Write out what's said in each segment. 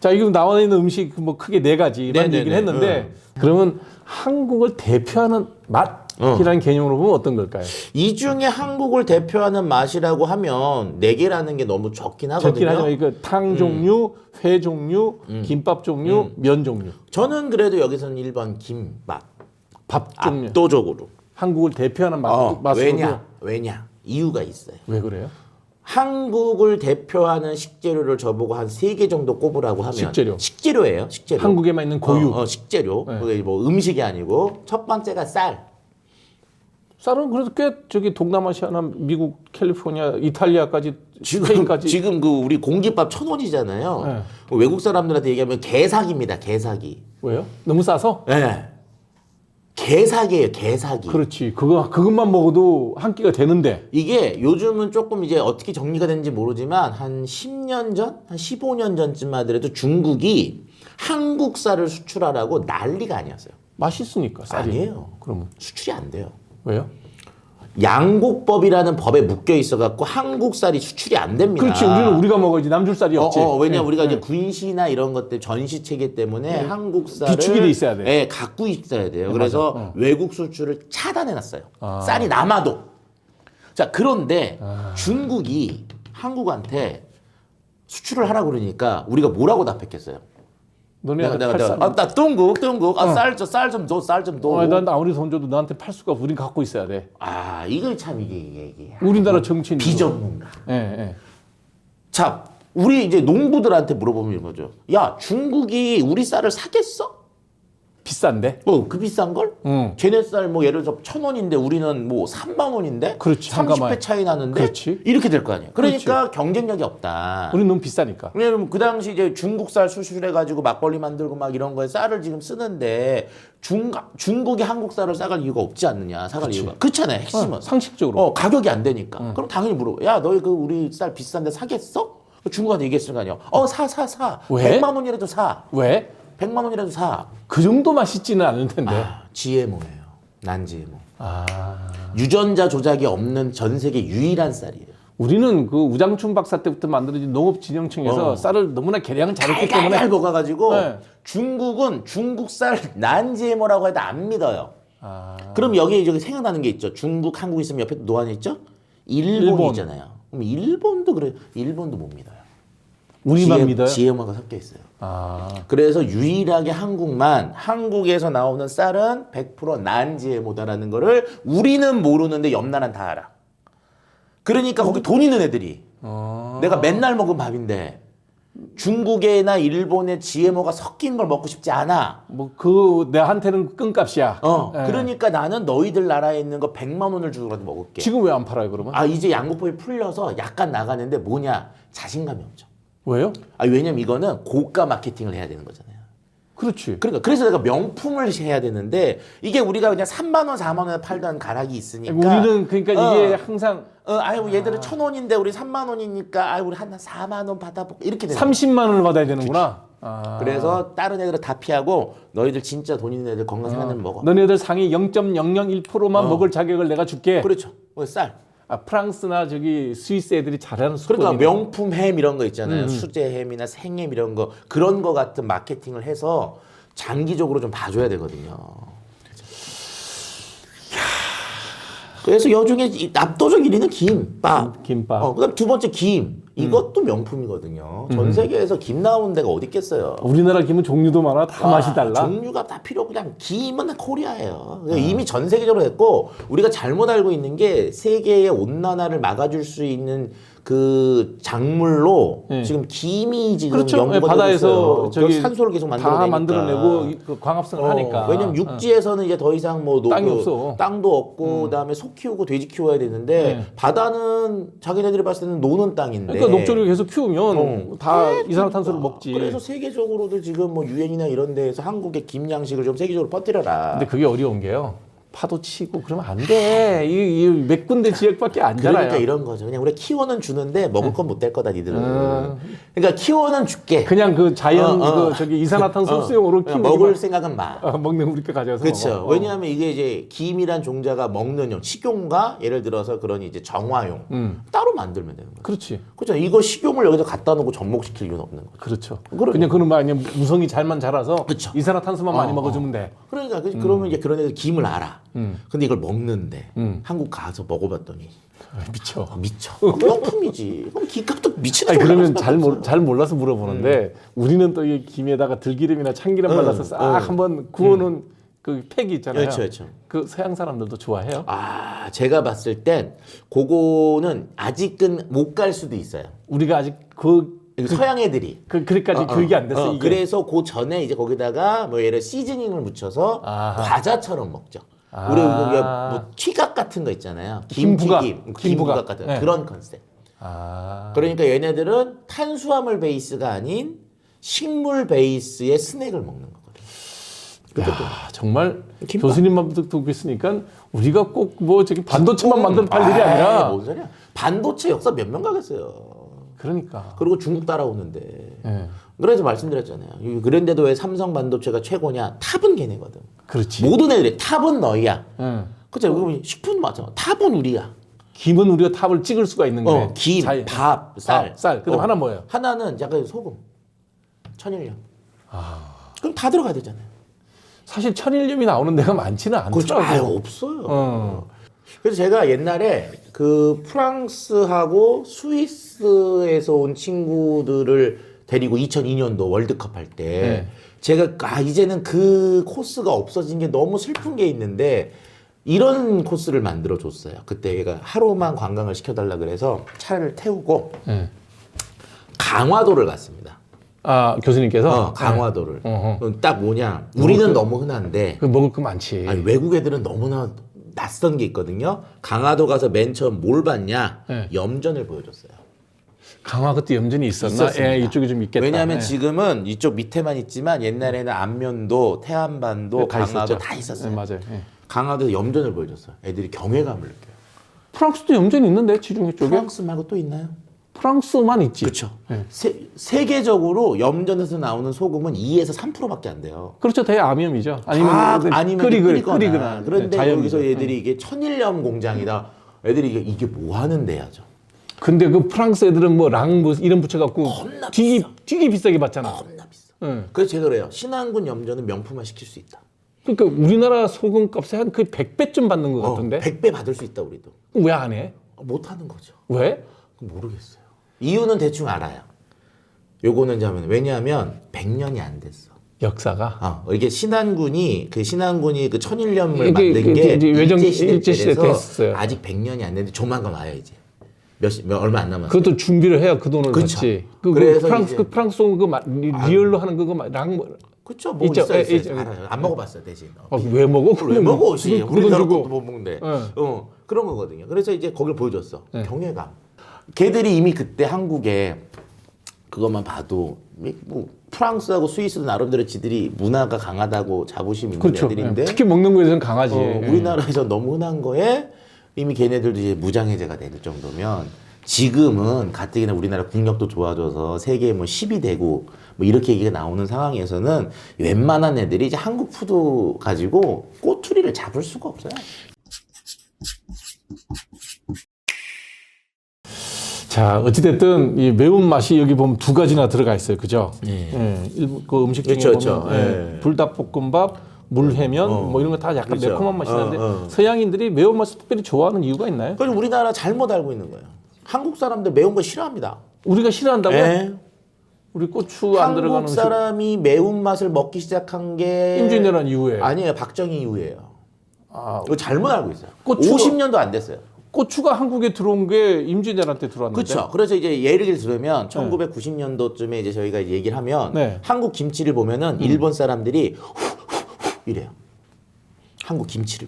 자, 지금 나와 있는 음식 뭐 크게 네 가지만 네네네. 얘기를 했는데 그러면 한국을 대표하는 맛이라는 개념으로 보면 어떤 걸까요? 이 중에 한국을 대표하는 맛이라고 하면 네 개라는 게 너무 적긴 하거든요. 적긴 하지만 그 탕 종류, 회 종류, 김밥 종류, 면 종류. 저는 그래도 여기서는 1번 김밥. 밥 종류. 압도적으로. 한국을 대표하는 맛으로. 왜냐? 이유가 있어요. 왜 그래요? 한국을 대표하는 식재료를 저보고 한 3개 정도 꼽으라고 하면 식재료예요. 식재료. 한국에만 있는 고유. 식재료. 네. 그게 뭐 음식이 아니고 첫 번째가 쌀. 쌀은 그래도 꽤 저기 동남아시아나 미국, 캘리포니아, 이탈리아까지 스페인까지 지금 그 우리 공깃밥 1,000원이잖아요. 네. 외국 사람들한테 얘기하면 개사기입니다. 개사기. 왜요? 너무 싸서? 네. 개사기예요. 개사기. 그렇지. 그것만 먹어도 한 끼가 되는데. 이게 요즘은 조금 이제 어떻게 정리가 되는지 모르지만 한 10년 전, 한 15년 전쯤 하더라도 중국이 한국 쌀을 수출하라고 난리가 아니었어요. 맛있으니까 쌀이. 아니에요. 그러면 수출이 안 돼요. 왜요? 양곡법이라는 법에 묶여 있어갖고 한국 쌀이 수출이 안 됩니다. 그렇지. 우리는 우리가 먹어야지 남줄 쌀이 없지. 왜냐면 우리가 네. 이제 군시나 이런 것들 전시 체계 때문에 한국 쌀을 비축이 돼 있어야 돼. 네, 갖고 있어야 돼요. 네, 그래서 외국 수출을 차단해놨어요. 아. 쌀이 남아도. 자, 그런데 중국이 한국한테 수출을 하라 그러니까 우리가 뭐라고 답했겠어요? 너네 나 뚱국 쌀 좀 줘. 난 아무리 돈 줘도 너한테 팔 수가 없어. 우린 갖고 있어야 돼. 이거 참 이게 우리나라 정치인 비전문가. 예. 자, 우리 이제 농부들한테 물어보면 이런 거죠. 야, 중국이 우리 쌀을 사겠어? 비싼데? 그 비싼 걸? 응. 걔네 쌀 뭐 예를 들어 1,000원인데 우리는 뭐 3만 원인데? 그렇지, 30배 잠깐만. 차이 나는데? 그렇지. 이렇게 될 거 아니에요. 그러니까 경쟁력이 없다. 우린 너무 비싸니까. 왜냐면 그 당시 이제 중국 쌀 수출해가지고 막걸리 만들고 막 이런 거에 쌀을 지금 쓰는데 중국이 한국 쌀을 사갈 이유가 없지 않느냐. 사갈 이유가. 그렇잖아요. 핵심은. 상식적으로. 가격이 안 되니까. 그럼 당연히 물어봐. 야, 너희 그 우리 쌀 비싼데 사겠어? 중국한테 얘기했을 거 아니야. 사. 왜? 100만 원이라도 사. 왜? 100만 원이라도 사. 그 정도 맛있지는 않을 텐데. GMO예요. 난 GMO. 아. 유전자 조작이 없는 전 세계 유일한 쌀이에요. 우리는 그 우장춘 박사 때부터 만들어진 농업진흥청에서 쌀을 너무나 개량을 잘했기 때문에 잘 먹어가지고 네. 중국은 중국 쌀 난 GMO라고 해도 안 믿어요. 아. 그럼 여기에 저기 생각나는 게 있죠. 중국, 한국 있으면 옆에 노안 있죠? 일본이잖아요. 그럼 일본도 그래. 일본도 못 믿어요. 우리만 믿어요? GMO가 섞여 있어요. 아. 그래서 유일하게 한국에서 나오는 쌀은 100%난 GMO다라는 거를 우리는 모르는데 옆 나라는 다 알아. 그러니까 거기 돈 있는 애들이 내가 맨날 먹은 밥인데 중국이나 일본의 GMO가 섞인 걸 먹고 싶지 않아. 내한테는 끈값이야. 예. 그러니까 나는 너희들 나라에 있는 거 100만 원을 주고라도 먹을게. 지금 왜 안 팔아요, 그러면? 이제 양국법이 풀려서 약간 나가는데 뭐냐? 자신감이 없죠. 왜요? 왜냐면 이거는 고가 마케팅을 해야 되는 거잖아요. 그렇지. 그러니까 그래서 내가 명품을 해야 되는데 이게 우리가 그냥 3만 원, 4만 원에 팔던 가락이 있으니까 우리는 그러니까 이게 항상 얘들은 1,000원인데 우리 3만 원이니까 우리 한 4만 원 받아볼까 이렇게 되는 거야. 30만 원을 받아야 되는구나. 그래서 다른 애들은 다 피하고 너희들 진짜 돈 있는 애들 건강 생각나면 먹어. 너네들 상위 0.001%만 먹을 자격을 내가 줄게. 그렇죠. 쌀. 프랑스나 저기 스위스 애들이 잘하는 수법이네. 그러니까 명품 햄 이런 거 있잖아요. 수제 햄이나 생햄 이런 거 그런 거 같은 마케팅을 해서 장기적으로 좀 봐줘야 되거든요. 그래서 여중에 압도적 1위는 김밥. 김밥. 그다음 두 번째 김. 이것도 명품이거든요. 전 세계에서 김 나오는 데가 어디 있겠어요. 우리나라 김은 종류도 많아. 다 맛이 달라. 종류가 다 필요 없고 그냥 김은 코리아예요. 이미 전 세계적으로 했고 우리가 잘못 알고 있는 게 세계의 온난화를 막아줄 수 있는 그 작물로 지금 김이 지금 그렇죠. 연구가 바다에서 저기 산소를 계속 다 만들어내니까. 만들어내고 그 광합성을 하니까. 왜냐면 육지에서는 이제 더 이상 뭐 땅이 없어. 땅도 없고 그다음에 소 키우고 돼지 키워야 되는데 바다는 자기네들이 봤을 때는 노는 땅인데. 그러니까 녹조를 계속 키우면 다 이산화탄소를 먹지. 그래서 세계적으로도 지금 뭐 유엔이나 이런 데에서 한국의 김 양식을 좀 세계적으로 퍼뜨려라. 근데 그게 어려운 게요. 파도 치고 그러면 안 돼. 이 몇 군데 지역밖에 안 자라요. 그러니까 이런 거죠. 그냥 우리 키워는 주는데 먹을 건 못 될 거다 니들은. 그러니까 키워는 줄게. 그냥 그 자연 그 저기 이산화탄소 흡수용으로 키우는 먹을 생각은 마. 먹는 우리가 가져서 그렇죠. 먹어. 왜냐하면 이게 이제 김이란 종자가 먹는 용, 식용과 예를 들어서 그런 이제 정화용 따로 따로 만들면 되는 거죠. 그렇지. 그렇죠. 이거 식용을 여기서 갖다 놓고 접목시킬 이유는 없는 거죠. 그렇죠. 그러니까. 그냥 그놈 아니면 무성이 잘만 자라서 그쵸. 이산화탄소만 많이 먹어주면 돼. 그러니까 그러면 이제 그런 애들 김을 알아. 근데 이걸 먹는데 한국 가서 먹어봤더니 미쳐. 미쳐. 명품이지. 그럼 김값도 미치는 아니 줄 그러면 알았어. 잘 몰라서 물어보는데 우리는 또 이 김에다가 들기름이나 참기름 발라서 싹 한번 구워놓은 그 팩이 있잖아요. 그렇죠, 그렇죠. 그 서양 사람들도 좋아해요. 아, 제가 봤을 땐 그거는 아직은 못 갈 수도 있어요. 우리가 아직 그 서양 애들이. 그까지 그게 안 됐어. 이게. 그래서 그 전에 이제 거기다가 뭐 예를 시즈닝을 묻혀서 아하. 과자처럼 먹죠. 아. 우리 뭐 튀각 같은 거 있잖아요. 김부각. 김부각 같은 네. 그런 컨셉. 아. 그러니까 얘네들은 탄수화물 베이스가 아닌 식물 베이스의 스낵을 먹는 거거든요. 야, 정말 김밥. 교수님만 듣고 있으니까 우리가 꼭 뭐 저기 반도체만 만드는 팔 일이 아니라 뭔 소리야? 반도체 역사 몇 명 가겠어요. 그러니까. 그리고 중국 따라오는데. 예. 그래서 말씀드렸잖아요. 그런데도 왜 삼성 반도체가 최고냐? 탑은 걔네거든. 그렇지. 모든 애들이 탑은 너희야. 예. 그죠? 그러면 식품 맞아. 탑은 우리야. 김은 우리가 탑을 찍을 수가 있는 거예요. 김, 잘- 밥, 쌀. 쌀. 그다음 하나 뭐예요? 하나는 약간 소금, 천일염. 그럼 다 들어가야 되잖아요. 사실 천일염이 나오는 데가 많지는 그렇죠. 않더라고요. 아예 없어요. 어. 그래서 제가 옛날에 그 프랑스하고 스위스에서 온 친구들을 데리고 2002년도 월드컵 할 때 네. 제가 이제는 그 코스가 없어진 게 너무 슬픈 게 있는데 이런 코스를 만들어 줬어요. 그때 얘가 하루만 관광을 시켜달라 그래서 차를 태우고 예. 강화도를 갔습니다. 아 교수님께서 강화도를. 어허. 그럼 딱 뭐냐? 우리는 너무 흔한데 그 먹을 거 많지. 아니, 외국 애들은 너무나 낯선 게 있거든요. 강화도 가서 맨 처음 뭘 봤냐? 네. 염전을 보여줬어요. 강화 그때 염전이 있었나? 있었습니다. 예, 이쪽에 좀 있겠다. 왜냐하면 예. 지금은 이쪽 밑에만 있지만 옛날에는 안면도, 태안반도, 다 강화도 있었죠. 다 있었어요. 네, 맞아요. 예. 강화도에서 염전을 보여줬어요. 애들이 경외감을 느껴요. 프랑스도 염전이 있는데 지중해 쪽에 프랑스 말고 또 있나요? 프랑스만 있지. 그렇죠. 예. 세계적으로 염전에서 나오는 소금은 2에서 3%밖에 안 돼요. 그렇죠. 대암염이죠. 아니면 끓이거나. 그런데 자연이죠. 여기서 애들이 이게 천일염 공장이다. 애들이 이게 뭐 하는 데야죠. 근데 그 프랑스 애들은 뭐 이름 붙여갖고 겁나 되게 비싸게 받잖아. 겁나 비싸. 예. 그래서 제가 그래요. 신안군 염전은 명품화 시킬 수 있다. 그러니까 우리나라 소금 값에 한 그 100배쯤 받는 것 같은데 100배 받을 수 있다 우리도. 왜 안 해? 못 하는 거죠. 왜? 모르겠어요. 이유는 대충 알아요. 요거는 자면 왜냐하면 100년이 안 됐어. 역사가 이게 신안군이 그 천일염을 이게 만든 게 이제 일제 시대 일제 때라서 됐어요. 아직 100년이 안 됐는데 조만간 와요 이제. 얼마 안 남았어요. 그것도 준비를 해야 그 돈을 그쵸. 받지. 그래서 프랑스 이제- 그 프랑스 소금 리얼로 하는 그거 그렇죠. 뭐 있죠. 있어요. 있죠. 알아요. 안 먹어봤어요 대신. 왜 먹어? 왜 먹어? 씨. 그거 우리나라 주고. 것도 못 먹는데. 네. 그런 거거든요. 그래서 이제 거길 보여줬어. 네. 경외감. 걔들이 이미 그때 한국에 그것만 봐도 뭐 프랑스하고 스위스도 나름대로 지들이 문화가 강하다고 자부심 있는 그렇죠. 애들인데 특히 먹는 거에 대해서는 강하지. 우리나라에서 너무 흔한 거에 이미 걔네들도 이제 무장해제가 될 정도면 지금은 가뜩이나 우리나라 국력도 좋아져서 세계에 뭐 10이 되고 뭐 이렇게 얘기가 나오는 상황에서는 웬만한 애들이 이제 한국 푸드 가지고 꼬투리를 잡을 수가 없어요. 자, 어찌됐든 이 매운맛이 여기 보면 두 가지나 들어가 있어요. 그죠? 네. 그 음식 중에 그렇죠, 보면 그렇죠. 불닭볶음밥, 물회면 뭐 이런 거 다 약간 그렇죠. 매콤한 맛이 나는데 서양인들이 매운맛을 특별히 좋아하는 이유가 있나요? 그래서 우리나라 잘못 알고 있는 거예요. 한국 사람들 매운 거 싫어합니다. 우리가 싫어한다고요? 예. 우리 고추 안 들어가는 한국 사람이 매운맛을 먹기 시작한 게 임진왜란 이후에 아니에요. 박정희 이후에요. 아, 이거 잘못 알고 있어요. 고추- 50년도 안 됐어요. 고추가 한국에 들어온 게 임진왜란 때 들어왔는데. 그렇죠. 그래서 이제 예를 들면 1990년도쯤에 이제 저희가 얘기를 하면 네. 한국 김치를 보면은 일본 사람들이 후후후 이래요. 한국 김치를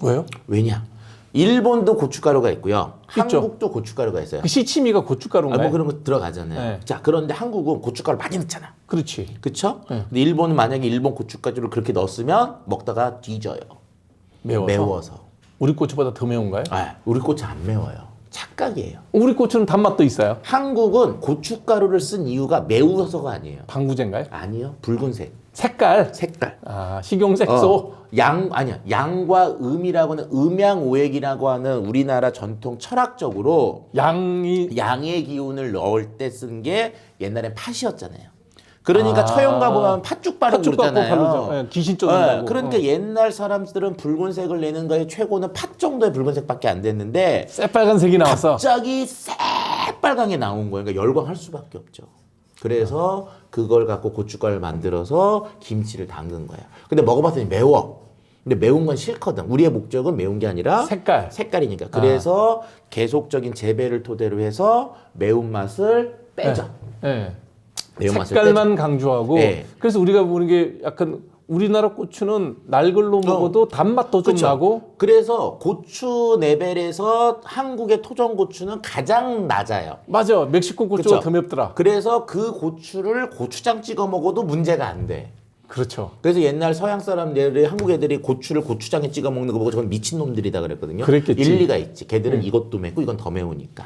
보면. 왜요? 왜냐? 일본도 고춧가루가 있고요. 있죠. 한국도 고춧가루가 있어요. 그 시치미가 고춧가루인가요? 뭐 그런 거 들어가잖아요. 네. 자, 그런데 한국은 고춧가루 많이 넣잖아. 그렇지. 그렇죠? 네. 근데 일본은 만약에 일본 고춧가루를 그렇게 넣었으면 먹다가 뒤져요. 매워서. 매워서. 우리 고추보다 더 매운가요? 아, 우리 고추 안 매워요. 착각이에요. 우리 고추는 단맛도 있어요. 한국은 고춧가루를 쓴 이유가 매워서가 아니에요. 방부제인가요? 아니요. 붉은색. 색깔. 색깔. 식용색소. 아니야. 양과 음이라고는 음양오액이라고 하는 우리나라 전통 철학적으로 양의 기운을 넣을 때 쓴 게 옛날엔 팥이었잖아요. 그러니까 처형가 보면 팥죽 바르고 그러잖아요. 네, 귀신 쫓는다고. 그러니까 옛날 사람들은 붉은색을 내는 거의 최고는 팥 정도의 붉은색밖에 안 됐는데 새빨간색이 나왔어. 갑자기 새빨강에 나온 거예요. 그러니까 열광할 수밖에 없죠. 그래서 그걸 갖고 고춧가루를 만들어서 김치를 담근 거야. 근데 먹어봤더니 매워. 근데 매운 건 싫거든. 우리의 목적은 매운 게 아니라 색깔이니까. 그래서 계속적인 재배를 토대로 해서 매운맛을 빼죠. 네. 매운맛을 색깔만 빼죠. 강조하고. 네. 그래서 우리가 보는 게 약간 우리나라 고추는 날 걸로 먹어도 단맛도 좀 그쵸. 나고. 그래서 고추 레벨에서 한국의 토종 고추는 가장 낮아요. 맞아. 멕시코 고추가 그쵸. 더 맵더라. 그래서 그 고추를 고추장 찍어 먹어도 문제가 안 돼. 그렇죠. 그래서 옛날 서양 사람들이 한국 애들이 고추를 고추장에 찍어 먹는 거 보고 저건 미친놈들이다 그랬거든요. 그랬겠지. 일리가 있지. 걔들은 이것도 맵고 이건 더 매우니까.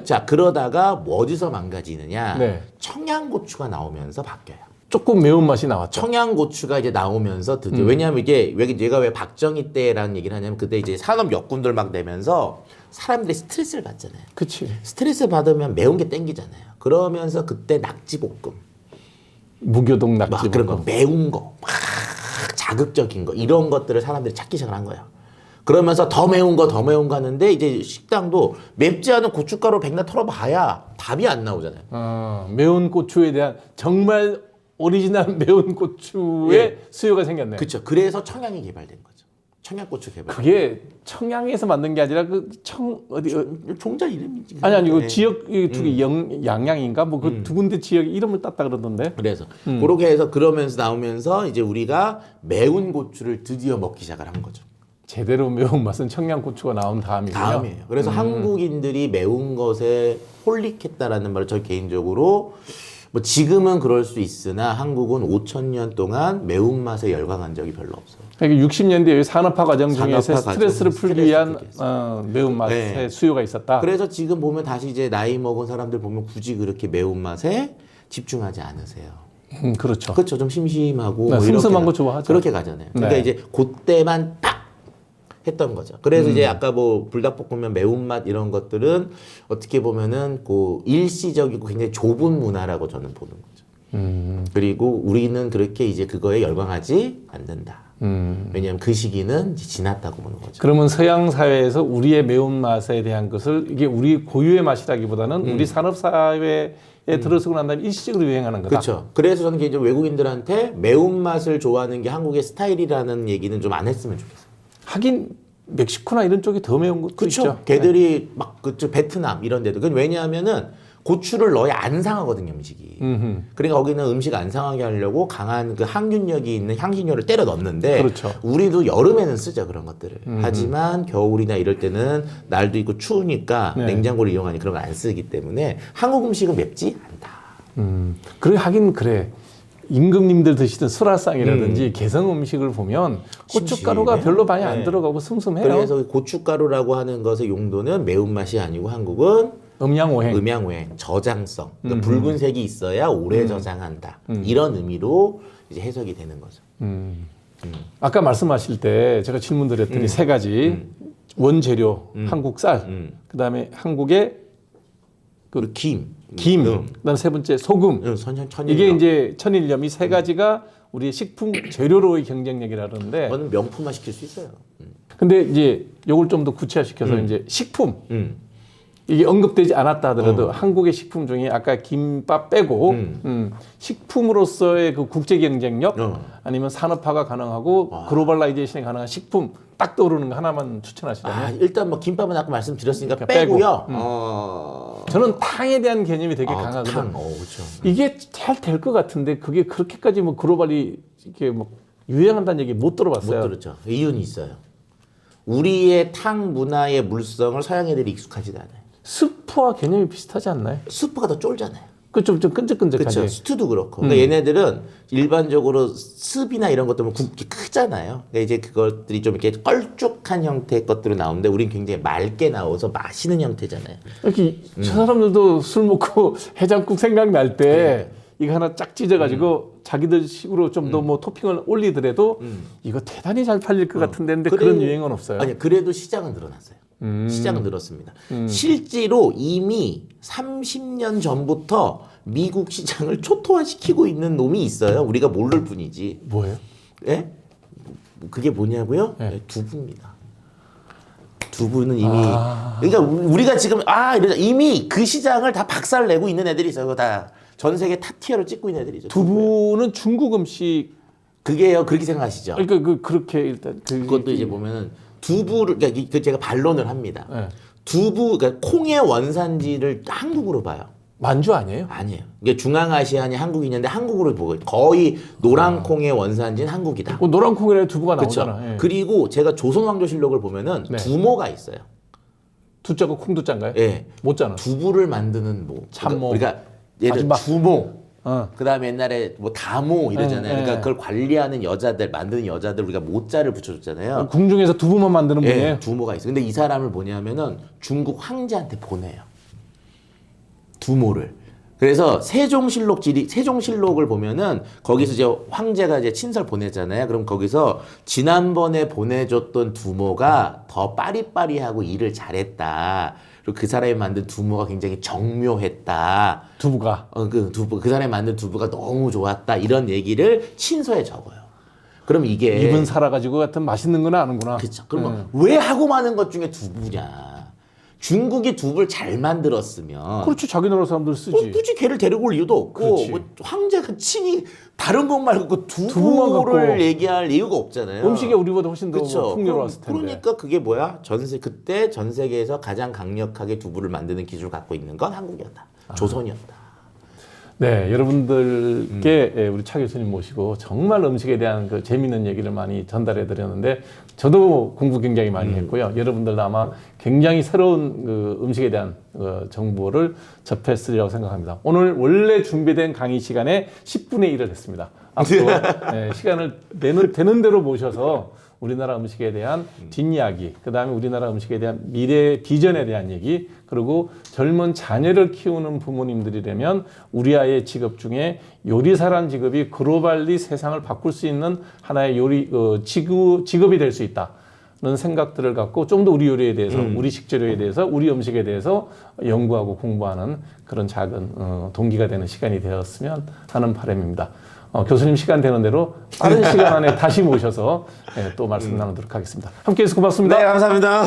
자, 그러다가 뭐 어디서 망가지느냐. 네. 청양고추가 나오면서 바뀌어요. 조금 매운맛이 나왔죠. 청양고추가 이제 나오면서 드디어 왜냐하면 이게 얘가 왜 박정희 때라는 얘기를 하냐면 그때 이제 산업 역군들 막 내면서 사람들이 스트레스를 받잖아요. 그치. 스트레스 받으면 매운 게 땡기잖아요. 그러면서 그때 낙지볶음 무교동 막 낙지 그런 거 매운 거 막 자극적인 거 이런 것들을 사람들이 찾기 시작한 거예요. 그러면서 더 매운 거 하는데 이제 식당도 맵지 않은 고춧가루 백날 털어봐야 답이 안 나오잖아요. 매운 고추에 대한 정말 오리지널 매운 고추의 예. 수요가 생겼네요. 그렇죠. 그래서 청양이 개발된 거죠. 청양고추 개발. 그게 청양에서 만든 게 아니라 종자 이름이지. 아니 그 네. 지역 두 개 양양인가 뭐 그 두 군데 지역 이름을 땄다 그러던데. 그래서 그렇게 해서 그러면서 나오면서 이제 우리가 매운 고추를 드디어 먹기 시작을 한 거죠. 제대로 매운 맛은 청양고추가 나온 다음이고요. 다음이에요. 그래서 한국인들이 매운 것에 홀릭했다라는 말을 저 개인적으로 뭐 지금은 그럴 수 있으나 한국은 5,000년 동안 매운맛에 열광한 적이 별로 없어요. 그러니까 60년대 산업화 과정 중에서 산업화 스트레스를 과정, 풀기 스트레스 위한 풀기 위해서. 매운맛의 네. 수요가 있었다. 그래서 지금 보면 다시 이제 나이 먹은 사람들 보면 굳이 그렇게 매운맛에 집중하지 않으세요. 그렇죠. 그렇죠. 좀 심심하고 네, 뭐 슴슴한 이렇게 거 좋아하죠. 그렇게 가잖아요. 그러니까 네. 이제 그때만 딱 했던 거죠. 그래서 이제 아까 뭐 불닭볶음면 매운맛 이런 것들은 어떻게 보면은 그 일시적이고 굉장히 좁은 문화라고 저는 보는 거죠. 그리고 우리는 그렇게 이제 그거에 열광하지 않는다. 왜냐하면 그 시기는 이제 지났다고 보는 거죠. 그러면 서양 사회에서 우리의 매운맛에 대한 것을 이게 우리 고유의 맛이라기보다는 우리 산업 사회에 들어서고 난 다음에 일시적으로 유행하는 거다. 그렇죠. 그래서 저는 개인적으로 외국인들한테 매운맛을 좋아하는 게 한국의 스타일이라는 얘기는 좀 안 했으면 좋겠어요. 하긴 멕시코나 이런 쪽이 더 매운 것도 그렇죠. 있죠. 걔들이 막 그쪽 베트남 이런 데도. 그건 왜냐하면은 고추를 넣어야 안 상하거든요, 음식이. 그러니까 거기는 음식 안 상하게 하려고 강한 그 항균력이 있는 향신료를 때려 넣는데 그렇죠. 우리도 여름에는 쓰죠, 그런 것들을. 하지만 겨울이나 이럴 때는 날도 있고 추우니까 네. 냉장고를 이용하니 그런 걸 안 쓰기 때문에 한국 음식은 맵지 않다. 그래 하긴 그래. 임금님들 드시던 수라상이라든지 개성 음식을 보면 고춧가루가 심심해요. 별로 많이 네. 안 들어가고 슴슴해요. 그래서 고춧가루라고 하는 것의 용도는 매운맛이 아니고 한국은 음양오행. 음양오행, 저장성. 그러니까 붉은색이 있어야 오래 저장한다. 이런 의미로 이제 해석이 되는 거죠. 아까 말씀하실 때 제가 질문 드렸더니 세 가지 원재료 한국 쌀, 그다음에 한국의 그리고 김, 그다음 세 번째 소금. 천일염. 이게 이제 천일염 이 세 가지가 우리의 식품 재료로의 경쟁력이라 그러는데. 그거는 명품화 시킬 수 있어요. 근데 이제 요걸 좀 더 구체화시켜서 이제 식품. 이게 언급되지 않았다 하더라도 한국의 식품 중에 아까 김밥 빼고 식품으로서의 그 국제 경쟁력 아니면 산업화가 가능하고 글로벌라이제이션이 가능한 식품 딱 떠오르는 거 하나만 추천하시라면. 일단 뭐 김밥은 아까 말씀드렸으니까 그러니까 빼고요. 저는 탕에 대한 개념이 되게 강하거든요. 탕. 그렇죠. 이게 잘 될 것 같은데 그게 그렇게까지 뭐 글로벌이 이렇게 뭐 유행한다는 얘기 못 들어봤어요. 못 들었죠. 이유는 있어요. 우리의 탕 문화의 물성을 서양 애들이 익숙하지도 않아요. 스프와 개념이 비슷하지 않나요? 수프가 더 쫄잖아요. 그좀 끈적끈적하지. 그렇죠. 스튜도 그렇고. 그러니까 얘네들은 일반적으로 습이나 이런 것 때문에 굵기 크잖아요. 근데 이제 그것들이 좀 이렇게 껄쭉한 형태의 것들로 나오는데 우린 굉장히 맑게 나와서 마시는 형태잖아요. 이렇게 저 사람들도 술 먹고 해장국 생각날 때 이거 하나 쫙 찢어가지고 자기들 식으로 좀 더 뭐 토핑을 올리더라도 이거 대단히 잘 팔릴 것 같은데 근데 그런 유행은 없어요. 아니 그래도 시장은 늘어났어요. 시장은 늘었습니다. 실제로 이미 30년 전부터 미국 시장을 초토화시키고 있는 놈이 있어요. 우리가 모를 뿐이지. 뭐예요? 예? 그게 뭐냐고요? 네. 두부입니다. 두부는 이미 그러니까 우리가 지금 이러자 이미 그 시장을 다 박살내고 있는 애들이 있어요. 다 전 세계 탑티어를 찍고 있는 애들이죠. 두부는 중국 음식. 그게요. 그렇게 생각하시죠. 그러니까 그렇게 일단 그것도 이제 보면은 두부를 그러니까 제가 반론을 합니다. 네. 두부 그러니까 콩의 원산지를 한국으로 봐요. 만주 아니에요? 아니에요. 이게 중앙아시아니 한국이 있는데 한국으로 보고 거의 노란 콩의 원산지는 한국이다. 노란 콩이라 두부가 그렇죠. 나오잖아. 예. 그리고 제가 조선왕조실록을 보면은 네. 두모가 있어요. 두자가 콩두자인가요? 예. 못잖아. 두부를 만드는 모. 참모. 그러니까 예를 아줌마. 주모. 어. 그다음에 옛날에 뭐 다모 이러잖아요. 예, 예. 그러니까 그걸 관리하는 여자들, 만드는 여자들 우리가 모자를 붙여줬잖아요. 궁중에서 두부만 만드는 분이에요. 예, 두모가 있어. 근데 이 사람을 뭐냐면은 중국 황제한테 보내요. 두모를. 그래서 세종실록을 보면은 거기서 이제 황제가 이제 친설 보내잖아요. 그럼 거기서 지난번에 보내줬던 두모가 더 빠리빠리하고 일을 잘했다. 그리고 그 사람이 만든 두모가 굉장히 정묘했다. 두부가. 그 사람이 만든 두부가 너무 좋았다. 이런 얘기를 친서에 적어요. 그럼 이게 입은 살아가지고 같은 맛있는 건 아는구나. 그렇죠. 그러면 왜 하고 많은 것 중에 두부냐? 중국이 두부를 잘 만들었으면 그렇지. 자기 나라 사람들 쓰지. 굳이 걔를 데리고 올 이유도 없고 그렇지. 뭐 황제가 친히 다른 것 말고 그 두부만 두부를 갖고. 얘기할 이유가 없잖아요. 음식이 우리보다 훨씬 더 그쵸. 풍요로웠을 텐데. 그러니까 그게 뭐야? 그때 전 세계에서 가장 강력하게 두부를 만드는 기술을 갖고 있는 건 한국이었다. 조선이었다. 네, 여러분들께 우리 차 교수님 모시고 정말 음식에 대한 그 재미있는 얘기를 많이 전달해 드렸는데 저도 공부 굉장히 많이 했고요. 여러분들도 아마 굉장히 새로운 그 음식에 대한 정보를 접했으리라고 생각합니다. 오늘 원래 준비된 강의 시간에 10분의 1을 했습니다. 앞으로 시간을 되는 대로 모셔서 우리나라 음식에 대한 뒷이야기, 그 다음에 우리나라 음식에 대한 미래 비전에 대한 얘기, 그리고 젊은 자녀를 키우는 부모님들이라면 우리 아이의 직업 중에 요리사란 직업이 글로벌리 세상을 바꿀 수 있는 하나의 직업이 될 수 있다는 생각들을 갖고 좀 더 우리 요리에 대해서, 우리 식재료에 대해서, 우리 음식에 대해서 연구하고 공부하는 그런 작은 동기가 되는 시간이 되었으면 하는 바람입니다. 교수님 시간 되는 대로 빠른 시간 안에 다시 모셔서 또 말씀 나누도록 하겠습니다. 함께 해주셔서 고맙습니다. 네, 감사합니다.